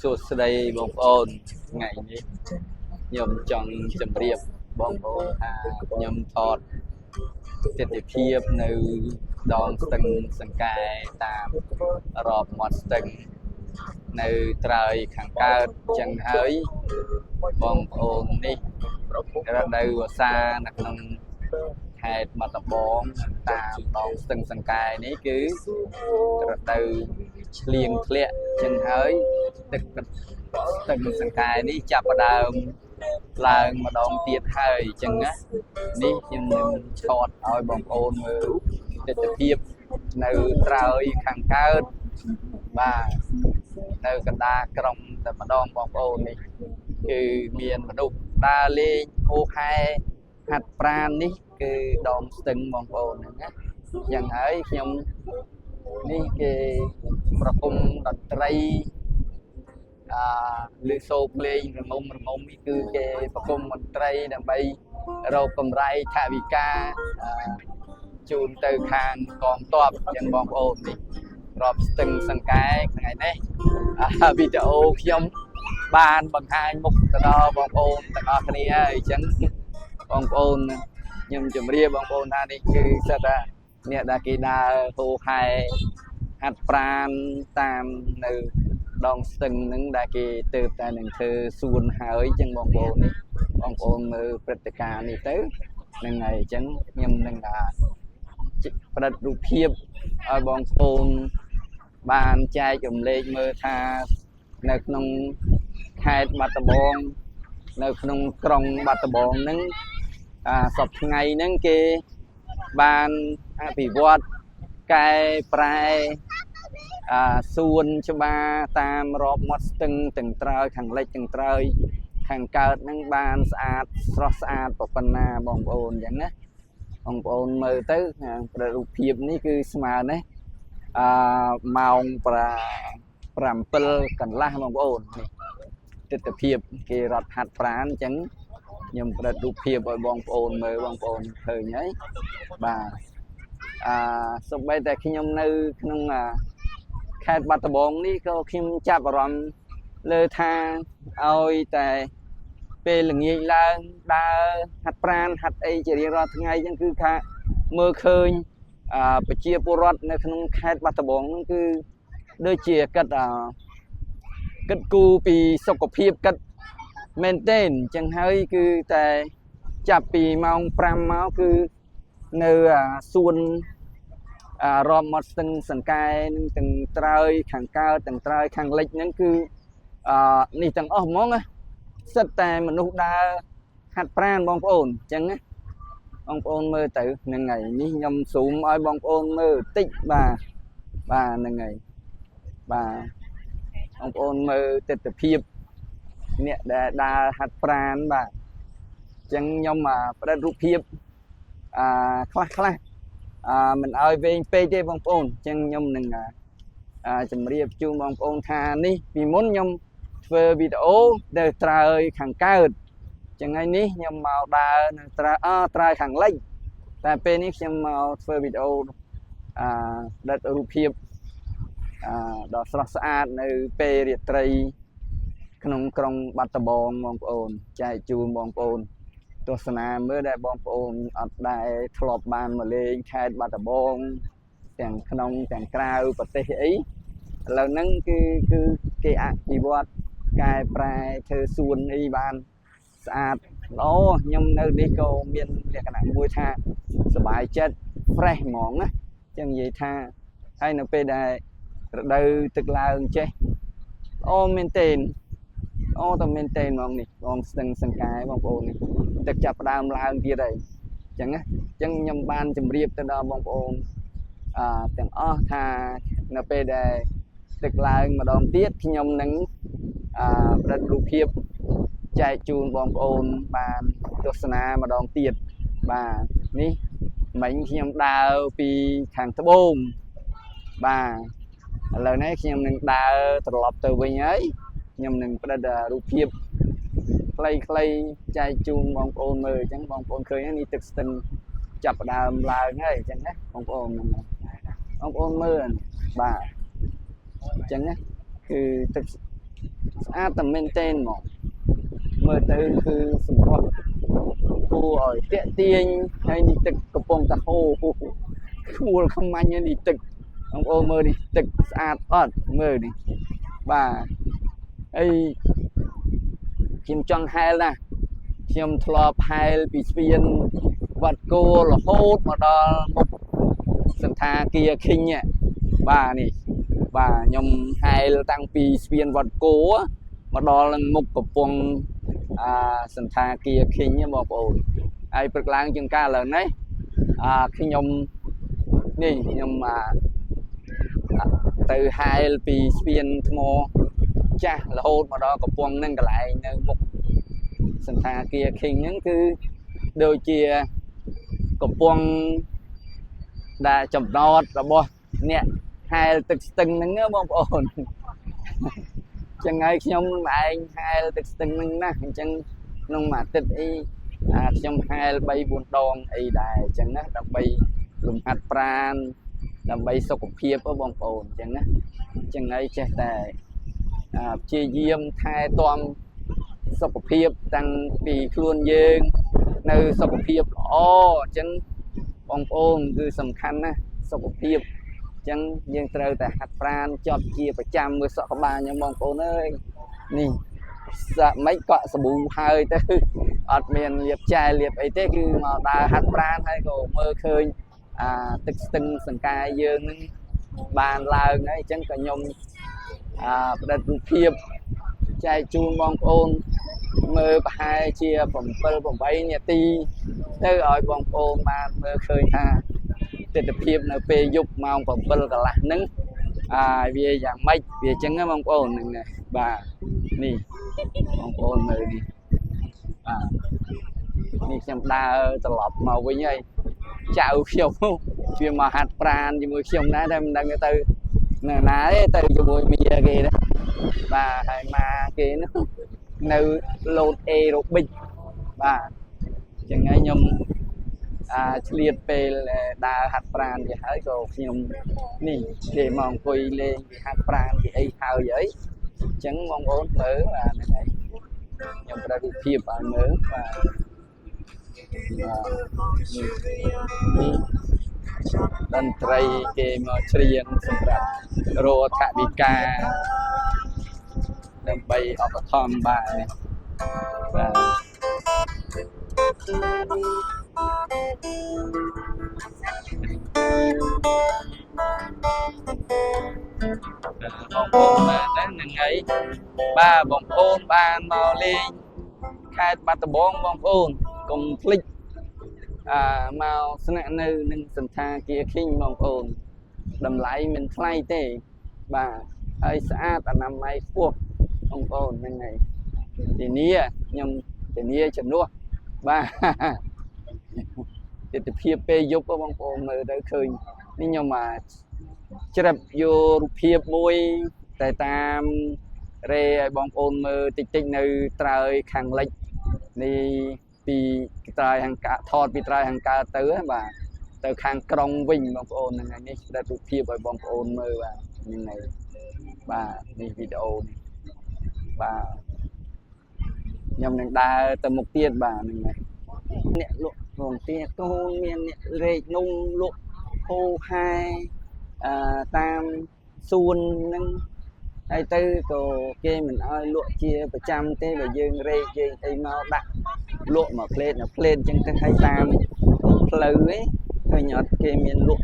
សួស្តីបងប្អូនថ្ងៃនេះខ្ញុំចង់ជម្រាបបងប្អូនថាខ្ញុំថតទស្សនវិជ្ជានៅដងស្ទឹងសង្កែតាមរាប់មាត់ស្ទឹងនៅត្រើយខាងកើតចឹងហើយបងប្អូននេះរដូវវស្សានៅក្នុងខេត្តបាត់ដំបងតាមដងស្ទឹងសង្កែនេះគឺរដូវឆ្លៀងធ្លាក់ចឹងហើយទឹកស្ទឹងសង្កែនេះចាប់ផ្ដើមឡើងម្ដងទៀតហើយចឹងណានេះខ្ញុំនឹងឆតឲ្យបងប្អូនមើលទស្សនវិជ្ជានៅត្រើយខាងកើតបាទនៅកណ្ដាលក្រុងតែម្ដងបងប្អូននេះគឺមានមនុស្សដើរលេងហូហែហាត់ប្រាណនេះគឺដងស្ទឹងបងប្អូនហ្នឹងណាយ៉ាងហើយខ្ញុំនេះគេប្រគំតន្ត្រីលើសូភ្លេងរងំនេះគឺគេប្រគំតន្ត្រីដើម្បីរកកម្រៃថវិកាជូនទៅខាងកងទ័ពចឹងបងប្អូននេះរាប់ស្ទឹងសង្កែថ្ងៃនេះវីដេអូខ្ញុំបានបង្ហាញមុខទៅដល់បងប្អូនទាំងអស់គ្នាហើយអញ្ចឹងបងប្អូនខ្ញុំជម្រាបបងប្អូនថានេះគឺសិតថាអ្នកដែលគេដើរហូហែហាត់ប្រាណតាមនៅដងស្ទឹងហ្នឹងដែលគេទៅតែនឹងធ្វើសួនហើយអញ្ចឹងបងប្អូននេះបងប្អូនមើលព្រឹត្តិការណ៍នេះទៅហ្នឹងហើយអញ្ចឹងខ្ញុំនឹងផ្តិតរូបភាពឲ្យបងប្អូនបានចែករំលែកមើលថានៅក្នុងខេត្តបាត់ដំបងនៅក្នុងក្រុងបាត់ដំបងហ្នឹងសប្តាហ៍ថ្ងៃហ្នឹងគេបានអភិវឌ្ឍកែប្រែសួនច្បារតាមរាប់មាត់ស្ទឹងទាំងត្រើយខាងលិចទាំងត្រើយខាងកើតហ្នឹងបានស្អាតស្រស់ស្អាតប៉ុណ្ណាបងប្អូនអញ្ចឹងណាបងប្អូនមើលទៅប្ររូបភាពនេះគឺស្មើនេះម៉ោង7 កន្លះបងប្អូននេះទស្សនវិជ្ជាគេរត់ហាត់ប្រាណអញ្ចឹងខ្ញុំប្ររូបភាពឲ្យបងប្អូនមើលបងប្អូនឃើញហើយបាទសូម្បីតែខ្ញុំនៅក្នុងខេត្តបាត់ដំបងនេះក៏ខ្ញុំចាប់អារម្មណ៍លើថាឲ្យតែពេលល្ងាចឡើងដើរហាត់ប្រាណហាត់អីជារៀងរាល់ថ្ងៃអញ្ចឹងគឺថាមើលឃើញប្រជាពលរដ្ឋនៅក្នុងខេត្តបាត់ដំបងគឺដូចជាគិតគូរពីសុខភាពគិតមែនទែនអញ្ចឹងហើយគឺតែចាប់ពីម៉ោង5មកគឺនៅសួនរាប់មាត់ស្ទឹងសង្កែនឹងទាំងត្រើយខាងកើតទាំងត្រើយខាងលិចហ្នឹងគឺនេះទាំងអស់ហ្មងណាសិតតែមនុស្សដើរហាត់ប្រាណបងប្អូនអញ្ចឹងណាបងប្អូនមើលទៅហ្នឹងហើយនេះខ្ញុំស៊ូមឲ្យបងប្អូនមើលតិចបាទហ្នឹងហើយបាទបងប្អូនមើលទស្សនវិជ្ជាអ្នកដែលដើរហាត់ប្រាណបាទអញ្ចឹងខ្ញុំផ្តិតរូបភាពខ្លះមិនឲ្យវែងពេកទេបងប្អូនអញ្ចឹងខ្ញុំនឹងជម្រាបជូនបងប្អូនថានេះពីមុនខ្ញុំធ្វើវីដេអូនៅត្រើយខាងកើតអញ្ចឹងហើយនេះខ្ញុំមកដើរនៅត្រើយខាងលិចតែពេលនេះខ្ញុំមកធ្វើវីដេអូផ្តិតរូបភាពដ៏ស្រស់ស្អាតនៅពេលរាត្រីក្នុងក្រុងបាត់ដំបងបងប្អូនចែកជូនបងប្អូនទស្សនាមើលដែលបងប្អូនអត់ដែលធ្លាប់បានមកលេងខេត្តបាត់ដំបងទាំងក្នុងទាំងក្រៅប្រទេសអីឥឡូវហ្នឹងគឺគេអភិវឌ្ឍកែប្រែធ្វើសួនអីបានស្អាតល្អខ្ញុំនៅនេះក៏មានលក្ខណៈមួយថាសប្បាយចិត្ត fresh ហ្មងណាចឹងនិយាយថាហើយនៅពេលដែលរដូវទឹកឡើងចេះល្អមែនទែនតែមែនទែនហ្មងនេះបងស្ទឹងសង្កែបងប្អូននេះទឹកចាប់ផ្ដើមឡើងទៀតហើយអញ្ចឹងណាអញ្ចឹងខ្ញុំបានជម្រាបទៅដល់បងប្អូនទាំងអស់ថានៅពេលដែលទឹកឡើងម្ដងទៀតខ្ញុំនឹងផ្តិតរូបភាពចែកជូនបងប្អូនបានទស្សនាម្ដងទៀតបាទនេះមិញខ្ញុំដើរពីខាងត្បូងបាទឥឡូវនេះខ្ញុំនឹងដើរត្រឡប់ទៅវិញហើយខ្ញុំនឹងផ្តិតរូបភាពខ្លីចែកជូនបងប្អូនមើលអញ្ចឹងបងប្អូនឃើញនេះទឹកស្ទឹងចាប់ផ្ដើមឡើងហើយអញ្ចឹងណាបងប្អូនមើលបាទអញ្ចឹងណាគឺទឹក ស្អាតតែមែនទែនមកមើលទៅគឺសម្រស់គួរឲ្យទាក់ទាញហើយនេះទឹកកំពុងតែហូរខ្មួលខ្មាញ់នេះទឹកបងប្អូនមើលនេះទឹកស្អាតអត់មើលនេះបាទហើយខ្ញុំចង់ហែលណាខ្ញុំធ្លាប់ហែលពីស្ពានវត្តគោរហូតមកដល់មុខសន្តាគារឃីងបាទនេះបាទខ្ញុំហែលតាំងពីស្ពានវត្តគោមកដល់នឹងមុខកំពង់សន្តាគារឃីងបងប្អូនហើយព្រឹកឡើងជាងការឡើងនេះខ្ញុំនេះខ្ញុំទៅហែលពីស្ពានថ្មចាស់រហូតមកដល់កំពង់នឹងកន្លែងនៅមុខសន្តាគារឃីងហ្នឹងគឺដូចជាកំពង់ដែលចំណតរបស់អ្នកហែលទឹកស្ទឹងហ្នឹងបងប្អូនចឹងហើយខ្ញុំឯងហែលទឹកស្ទឹងហ្នឹងណាអញ្ចឹងក្នុងមួយអាទិត្យអីខ្ញុំហែល 3-4 ដងអីដែរអញ្ចឹងណាដើម្បីលំហាត់ប្រាណដើម្បីសុខភាពបងប្អូនអញ្ចឹងណាអញ្ចឹងហើយចេះតែព្យាយាមថែទាំសុខភាពតាំងពីខ្លួនយើងនៅសុខភាពល្អអញ្ចឹងបងប្អូនគឺសំខាន់ណាស់សុខភាពអញ្ចឹងយើងត្រូវតែហាត់ប្រាណចប់ជាប្រចាំមើលសក់ក្បាលខ្ញុំបងប្អូនអើយនេះសាក់មិនក៏សាប៊ូហើយទៅអត់មានលាបចែលាបអីទេគឺមកដើរហាត់ប្រាណហើយក៏មើលឃើញទឹកស្ទឹងសង្កាយយើងនឹងបានឡើងហើយអញ្ចឹងក៏ខ្ញុំផ្ដិតរូបភាពចែកជូនបងប្អូនមើលប្រហែលជា7-8នាទីទៅឲ្យបងប្អូនបានមើលឃើញថាទិដ្ឋភាពនៅពេលយប់ម៉ោង7កន្លះហ្នឹងវាយ៉ាងម៉េចវាអញ្ចឹងណាបងប្អូនហ្នឹងបាទនេះបងប្អូនមើលនេះបាទនេះខ្ញុំដើរត្រឡប់មកវិញហើយចៅខ្ញុំវាមកហាត់ប្រាណជាមួយខ្ញុំដែរតែមិនដឹងទៅនៅណាទេទៅជាមួយមីគេដែរបាទហើយមកគេនោះនៅលោតអេរ៉ូប៊ិកបាទអញ្ចឹងហើយខ្ញុំឆ្លៀតពេលដើរហាត់ប្រាណទៅហើយក៏ខ្ញុំនេះគេមកអង្គុយលេងហាត់ប្រាណពីអីហើយអីអញ្ចឹងបងប្អូនមើលហ្នឹងហើយខ្ញុំប្រើរូបភាពឲ្យមើលបាទនេះតន្ត្រីគេមកច្រៀងសម្រាប់រោថវិកាដើម្បីឧបត្ថម្ភបាទនេះបាទបងប្អូនបាទហ្នឹងហើយបាទបងប្អូនបានមកលេងខេត្តបាត់ដំបងបងប្អូនកុំភ្លេចមកស្នាក់នៅនឹងសន្តាគារឃីងបងប្អូនតម្លៃមិនថ្លៃទេបាទហើយស្អាតអនាម័យខ្ពស់បងប្អូនហ្នឹងហើយធានាខ្ញុំធានាជំនួសបាទទិដ្ឋភាពពេលយប់បងប្អូនមើលទៅឃើញនេះខ្ញុំជ្រាបយករូបភាពមួយតែតាមរេឲ្យបងប្អូនមើលតិចតិចនៅត្រើយខាងលិចនេះពីត្រើយខាងកើតថតពីត្រើយខាងកើតទៅបាទទៅខាងក្រុងវិញបងប្អូនហ្នឹងហើយនេះផ្ដិតរូបភាពឲ្យបងប្អូនមើលបាទហ្នឹងហើយបាទនេះវីដេអូនេះបាទខ្ញុំនឹងដើរទៅមុខទៀតបាទហ្នឹងហើយអ្នកលក់រោងទាកូនមានអ្នករែកនំលក់ហូហែតាមសួនហ្នឹងហើយទៅក៏គេមិនអោយលក់ជាប្រចាំទេបើយើងរែកយើងអីមកដាក់លក់មកផ្លេតផ្លេតអញ្ចឹងទៅឲ្យតាមផ្លូវấyឃើញអត់គេមានលក់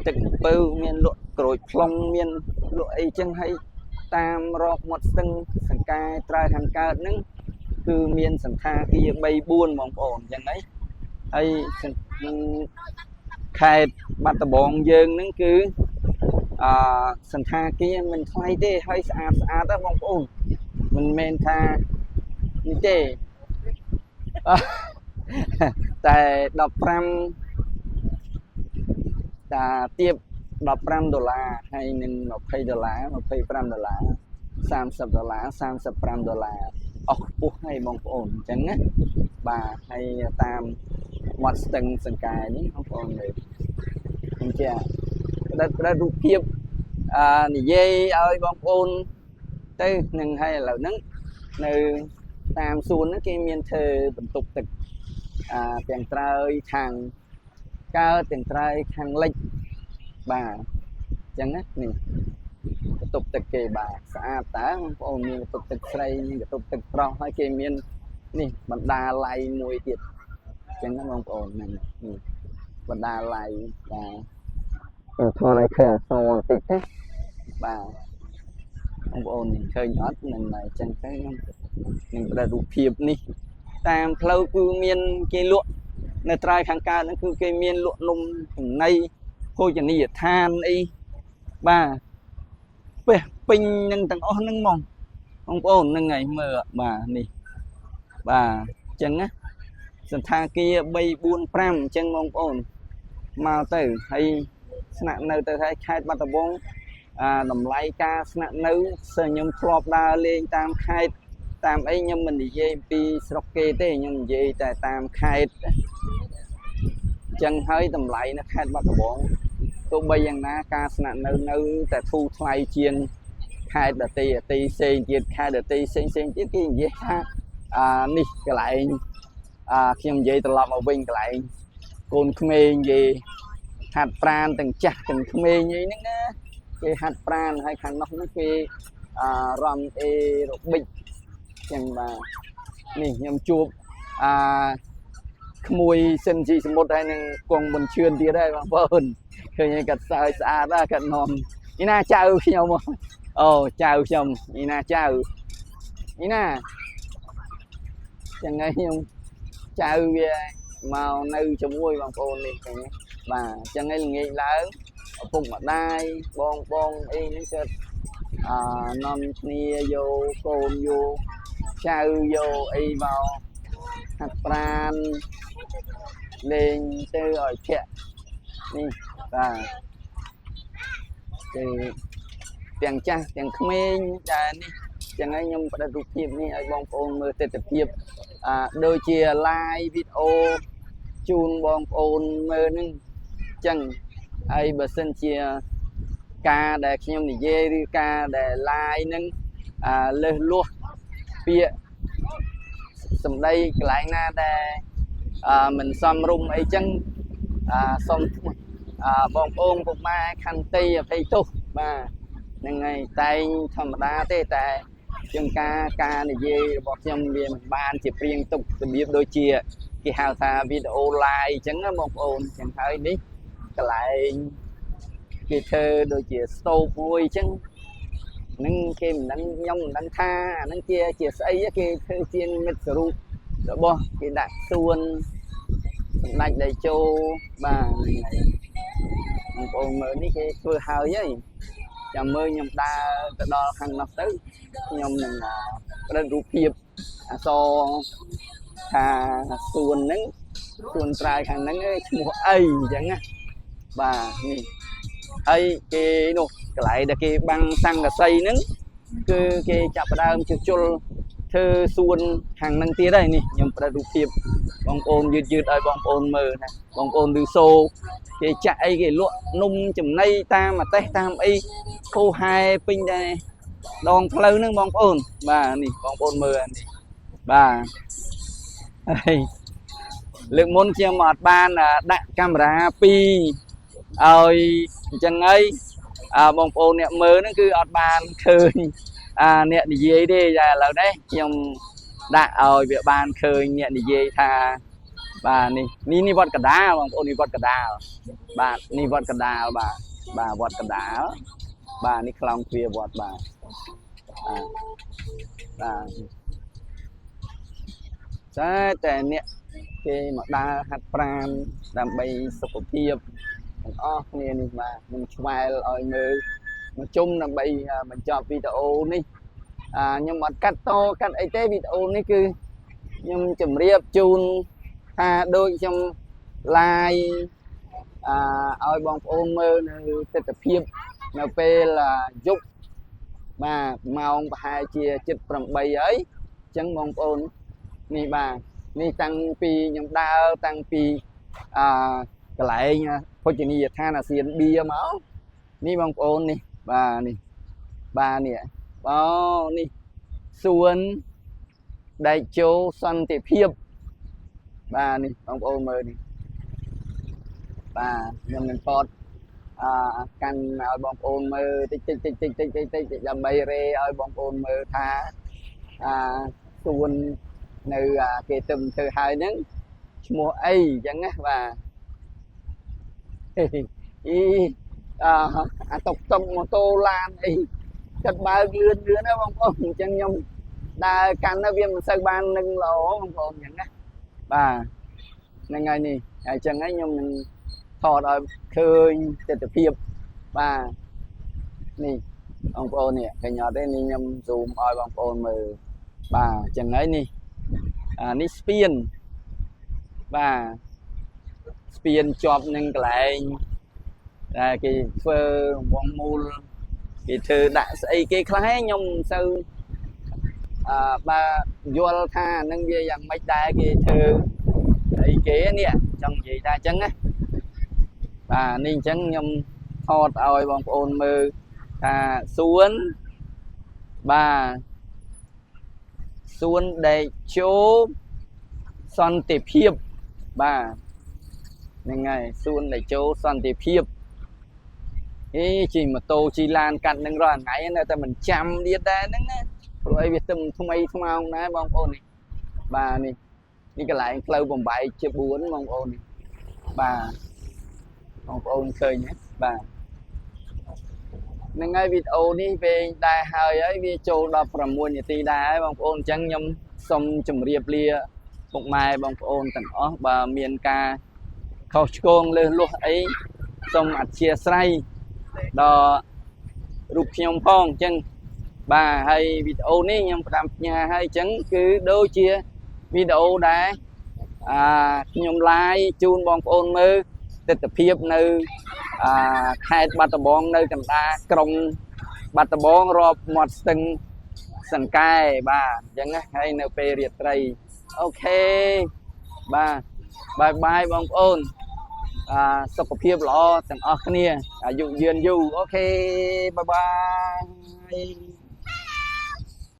ទឹកពៅមានលក់ក្រូចផ្លុំមានលក់អីចឹងហើយតាមរកមាត់ស្ទឹងសង្កែត្រើយខាងកើតហ្នឹងគឺមានសន្តាគារ 3-4 បងប្អូនចឹងហើយខេត្តបាត់ដំបងយើងហ្នឹងគឺសន្តាគារមិនថ្លៃទេហើយស្អាតស្អាតណាបងប្អូនមិនមែនថានេះទេតែ15តាទៀប$15ហើយនឹង$20 $25 $30 $35អស់ខ្ពស់ហើយបងប្អូនអញ្ចឹងណាបាទហើយតាមមាត់ស្ទឹងសង្កែនេះបងប្អូនមើលអញ្ចឹងផ្ដិតរូបភាពនិយាយឲ្យបងប្អូន tới nâng hay là nâng nơi tam xuân nó kia miền thơ bận tục tịch tiền trời thằng cao tiền trời thằng lịch bà chẳng á nè tục tịch kề bà xã tá ôn miền tục tịch xây nhưng tục tịch pro hay kia miền nè bận đà lại mùi tiệt chẳng nó mong ổn này bận đà lại và thôi này khờ sao tịch thế bà ông ôn khơi nhót mình lại chẳng cái mình đã rụt hiệp đi tam lâu cứ miên cái lụa nơi trai kháng ca nó cứ cái miên lụa nung ngay thôi chẳng đi than đi bà về pin nâng tầng ô nâng mong ông ôn nâng ngày mưa bà đi bà chẳng á sân tha kia bay buôn pram chân ông ôn mà từ hay nạn nơi từ hay khai bắt đầu bông nằm lấy ca nạn nữ sơ nhâm flop đa lên tam khai tam ấy nhưng mình đi dây pi sroke thế nhưng gì tại tam khai chân hơi tầm lại nó khai bắt đầu bông tôi bây giờ na ca nạn nữ nữ tại thu thay chiên khai đợt tì sen chiên khai đợt tì sen chiếc cái gì ha nè cái lại khi mà dây từ lọt vào bên cái lại côn khmer gì hạt pran từng chặt từng khmer như nó cái hạt pran hay khăn nó cái ram e rục bịch chẳng mà nè nhầm chuột mùi sinh chỉ một đây nên còn mình chuyên đi đây mà vơn khi như cắt sai xa ra cắt nòm ina chào khi nhau mà chào chồng ina chào ina chẳng ngay nhung chào về màu nơi trong môi bằng phôn đi mà chẳng ngay nghĩ lớn phùng mặt đai bon y nó chết nằm nia vô côn vô chào vô y vào hạt pran lên từ ở chợ đi và tiền cha tiền khmer đi chẳng ai nhung phải rụt hiệp đi ở bong phôn mưa tết hiệp đôi chia like video chun bong phôn mưa nưng chẳng ai bớt sân chia ca để khi nhung đi dê đi ca để like nưng lên luôn bia sầm đây lại na để mình xăm rung ấy chân xong bong ôm một mai khăn tây ở đây tu mà ngày tay thầm đa tê tại chân ca này dê bọc nhầm về ban chỉ riêng tục từ biết đôi chia cái hào tha video like chẳng có bong ôm chẳng thấy đi cái lại cái thơ đôi chia stove vui chân nâng khi mình đang nhông đang tha nâng kia chia xây cái thơ chiên mít ru đó bo cái đại xuân lạch đầy châu bà còn mở đi cái vừa hào vậy chào mơ nhầm đa đo hàng năm tới nhầm mình lên rụt hiệp so thà xuân nắng xuân trai hàng nắng mùa ấy chẳng á bà nè ấy cái nô cái lại là cái băng xăng là xây nắng cứ cái chập đam chụp chul thơ xuân hàng năng tía đây nè nhầm phải rụt hiệp bong ôn dư ở bong ôn mờ nè bong ôn từ xô cái chạy cái lụa nung chùm nay ta mà tay tam y khô hai pin đây đòn lâu nâng bong ôn bà nè bong ôn mờ nè bà lượng môn chia một ban là đại camera pi ơi chẳng ấy bong ôn nè mờ nó cứ ọt bàn khơi nè đi dây đi ra là đấy trong đại ơi việc ban khơi nè đi dây tha bà ni vọt cả đá bong ôn ni vọt cả đá bà ni vọt cả đá bà vọt cả đá bà ni clown kia vọt bàใช่แต่เนี่ยcái mà đa hạt pram làm bay sọc thiệpเนี่ยนี่มามันช่วยเอามือมันจุ่มlàm bay mình chọn videoนี่nhưng mà cắt to cắt ấy thế videoนี่คือnhưng chấm riệp chun đôi trong like ao bong ôm mơ tết tập hiệp nó pe là giúp mà mong hai chia chích from bay ấy chẳng bong ômนี่bàนี่ตั้งปียังดาวตั้งปีcái lại nha phô chỉ ni tha là xiên bia máuนี่บางโอนนี่bàนี่ នេះសួនដែលចូលសន្តិភាពបាទនេះបងប្អូនមើលនេះបាទខ្ញុំនឹងថតកាន់ឲ្យបងប្អូនមើលតិចដើម្បីរេឲ្យបងប្អូនមើលថាសួននៅគេទៅធ្វើហើយហ្នឹងឈ្មោះអីអញ្ចឹងណាបាទតុកតុកម៉ូតូឡានអីចិត្តបើកលឿនណាបងប្អូនអញ្ចឹងខ្ញុំដើរកាន់ទៅវាមិនសូវបាននឹងល្អបងប្អូនអញ្ចឹងណាបាទហ្នឹងហើយនេះហើយអញ្ចឹងហើយខ្ញុំនឹងថតឲ្យឃើញទស្សនភាពបាទនេះបងប្អូននេះឃើញអត់ទេនេះខ្ញុំ zoom ឲ្យបងប្អូនមើលបាទអញ្ចឹងហើយនេះនេះស្ពានបាទស្ពានជាប់នឹងកន្លែងដែលគេធ្វើវងមូលគេធ្វើដាក់ស្អីគេខ្លះខ្ញុំមិនសូវបើយល់ថានឹងវាយ៉ាងម៉េចដែរគេធ្វើអីគេនេះចង់និយាយថាអញ្ចឹងណាបាទនេះអញ្ចឹងខ្ញុំថតឲ្យបងប្អូនមើលថាសួនបាទសួនដែលចូលសន្តិភាពបាទហ្នឹងហើយសួនដែលចូលសន្តិភាពជិះម៉ូតូជិះឡានកាត់នឹងរាល់ថ្ងៃនៅតែមិនចាំទៀតដែរហ្នឹងណាព្រោះអីវាទឹមថ្មីថ្មោងដែរបងប្អូននេះបាទនេះកន្លែងផ្លូវបំបែកជា4បងប្អូននេះបាទបងប្អូនឃើញទេបាទហ្នឹងហើយវីដេអូនេះពេលដែរហើយវាចូល16នាទីដែរហើយបងប្អូនអញ្ចឹងខ្ញុំសូមជម្រាបលាពុកម៉ែបងប្អូនទាំងអស់បើមានការខុសឆ្គងលើសលួសអីសូមអធិស្ឋានដល់រូបខ្ញុំផងអញ្ចឹងបាទហើយវីដេអូនេះខ្ញុំផ្ដាំផ្ញើឲ្យអញ្ចឹងគឺដូចជាវីដេអូដែរខ្ញុំ live ជូនបងប្អូនមើលទស្សនភាពនៅខេត្តបាត់ដំបងនៅកណ្ដាលក្រុងបាត់ដំបងរាប់មាត់ស្ទឹងសង្កែបាទអញ្ចឹងណាហើយនៅពេលរាត្រីអូខេបាទបាយបងប្អូនសុខភាពល្អទាំងអស់គ្នាអាយុយឺនយូរអូខេបាយ